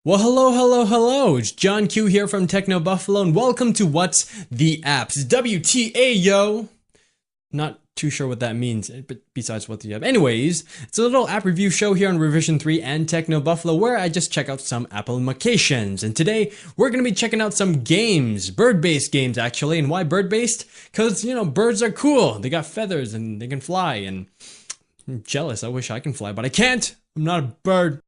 Well, hello, it's John Q here from Techno Buffalo, and welcome to What's the Apps? WTA, yo! Not too sure what that means, but besides what the app. Anyways, it's a little app review show here on Revision 3 and Techno Buffalo where I just check out some applications. And today, we're going to be checking out some games, bird-based games actually. And why bird-based? Because, you know, birds are cool. They got feathers and they can fly, and I'm jealous. I wish I can fly, but I can't. I'm not a bird.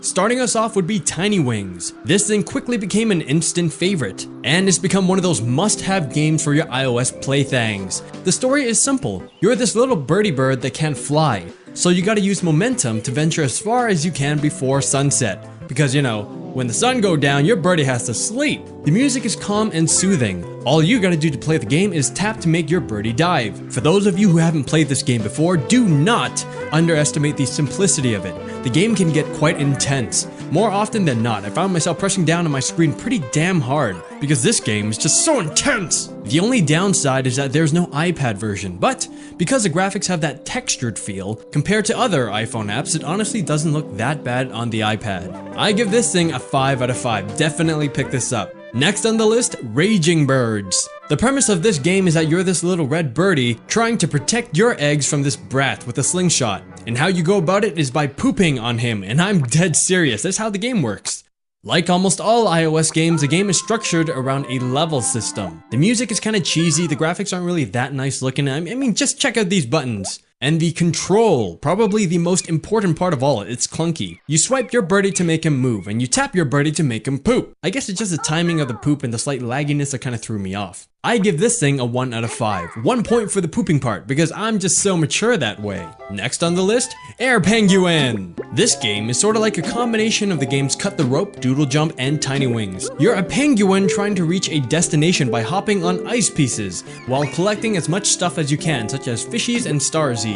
Starting us off would be Tiny Wings. This thing quickly became an instant favorite, and it's become one of those must-have games for your iOS playthings. The story is simple. You're this little birdie bird that can't fly, so you gotta use momentum to venture as far as you can before sunset. Because, you know, when the sun goes down, your birdie has to sleep. The music is calm and soothing. All you gotta do to play the game is tap to make your birdie dive. For those of you who haven't played this game before, do not underestimate the simplicity of it. The game can get quite intense. More often than not, I found myself pressing down on my screen pretty damn hard, because this game is just so intense. The only downside is that there's no iPad version, but because the graphics have that textured feel, compared to other iPhone apps, it honestly doesn't look that bad on the iPad. I give this thing a 5 out of 5, definitely pick this up. Next on the list, Raging Birds. The premise of this game is that you're this little red birdie trying to protect your eggs from this brat with a slingshot. And how you go about it is by pooping on him, and I'm dead serious, that's how the game works. Like almost all iOS games, the game is structured around a level system. The music is kinda cheesy, the graphics aren't really that nice looking, I mean just check out these buttons. And the control, probably the most important part of all, it's clunky. You swipe your birdie to make him move, and you tap your birdie to make him poop. I guess it's just the timing of the poop and the slight lagginess that kinda threw me off. I give this thing a 1 out of 5. 1 point for the pooping part, because I'm just so mature that way. Next on the list, Air Penguin. This game is sorta like a combination of the games Cut the Rope, Doodle Jump, and Tiny Wings. You're a penguin trying to reach a destination by hopping on ice pieces, while collecting as much stuff as you can, such as fishies and starsies.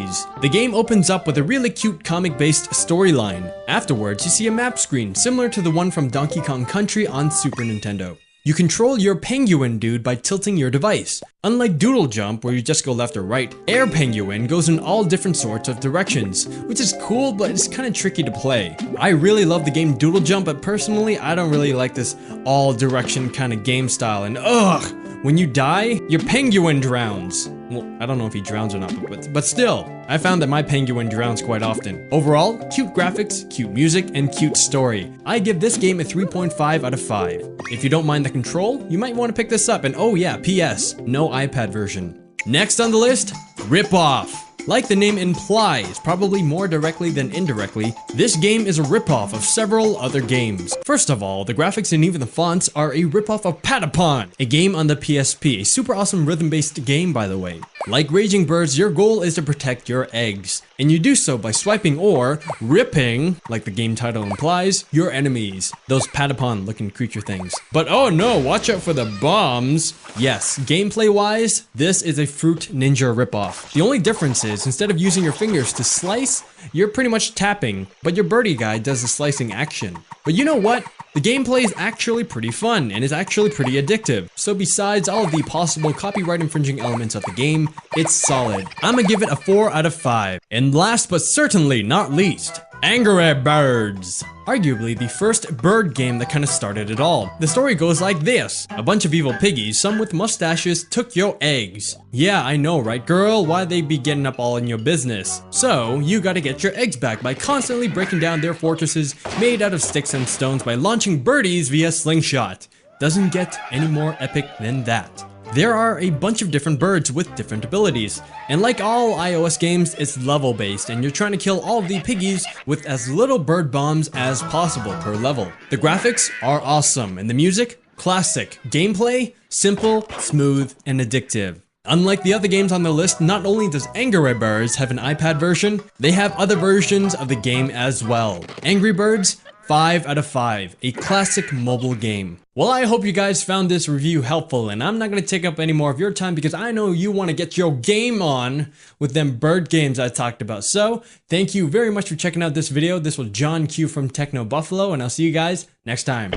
The game opens up with a really cute comic-based storyline. Afterwards, you see a map screen, similar to the one from Donkey Kong Country on Super Nintendo. You control your penguin dude by tilting your device. Unlike Doodle Jump, where you just go left or right, Air Penguin goes in all different sorts of directions, which is cool, but it's kinda tricky to play. I really love the game Doodle Jump, but personally, I don't really like this all direction kinda game style, and ugh! When you die, your penguin drowns. Well, I don't know if he drowns or not, but still, I found that my penguin drowns quite often. Overall, cute graphics, cute music, and cute story. I give this game a 3.5 out of 5. If you don't mind the control, you might want to pick this up, and oh yeah, PS, no iPad version. Next on the list, Rip Off. Like the name implies, probably more directly than indirectly, this game is a ripoff of several other games. First of all, the graphics and even the fonts are a ripoff of Patapon, a game on the PSP, a super awesome rhythm-based game by the way. Like Raging Birds, your goal is to protect your eggs, and you do so by swiping or ripping, like the game title implies, your enemies, those Patapon-looking creature things. But oh no, watch out for the bombs! Yes, gameplay-wise, this is a Fruit Ninja ripoff. The only difference is, instead of using your fingers to slice, you're pretty much tapping, but your birdie guy does the slicing action. But you know what? The gameplay is actually pretty fun, and is actually pretty addictive. So besides all of the possible copyright infringing elements of the game, it's solid. I'ma give it a 4 out of 5. And last but certainly not least, Angry Birds. Arguably the first bird game that kinda started it all. The story goes like this. A bunch of evil piggies, some with mustaches, took your eggs. Yeah, I know, right girl? Why they be getting up all in your business? So, you gotta get your eggs back by constantly breaking down their fortresses made out of sticks and stones by launching birdies via slingshot. Doesn't get any more epic than that. There are a bunch of different birds with different abilities, and like all iOS games, it's level based and you're trying to kill all of the piggies with as little bird bombs as possible per level. The graphics are awesome and the music, classic. Gameplay, simple, smooth, and addictive. Unlike the other games on the list, not only does Angry Birds have an iPad version, they have other versions of the game as well. Angry Birds, 5 out of 5, a classic mobile game. Well, I hope you guys found this review helpful, and I'm not going to take up any more of your time because I know you want to get your game on with them bird games I talked about. So, thank you very much for checking out this video. This was John Q from Techno Buffalo, and I'll see you guys next time.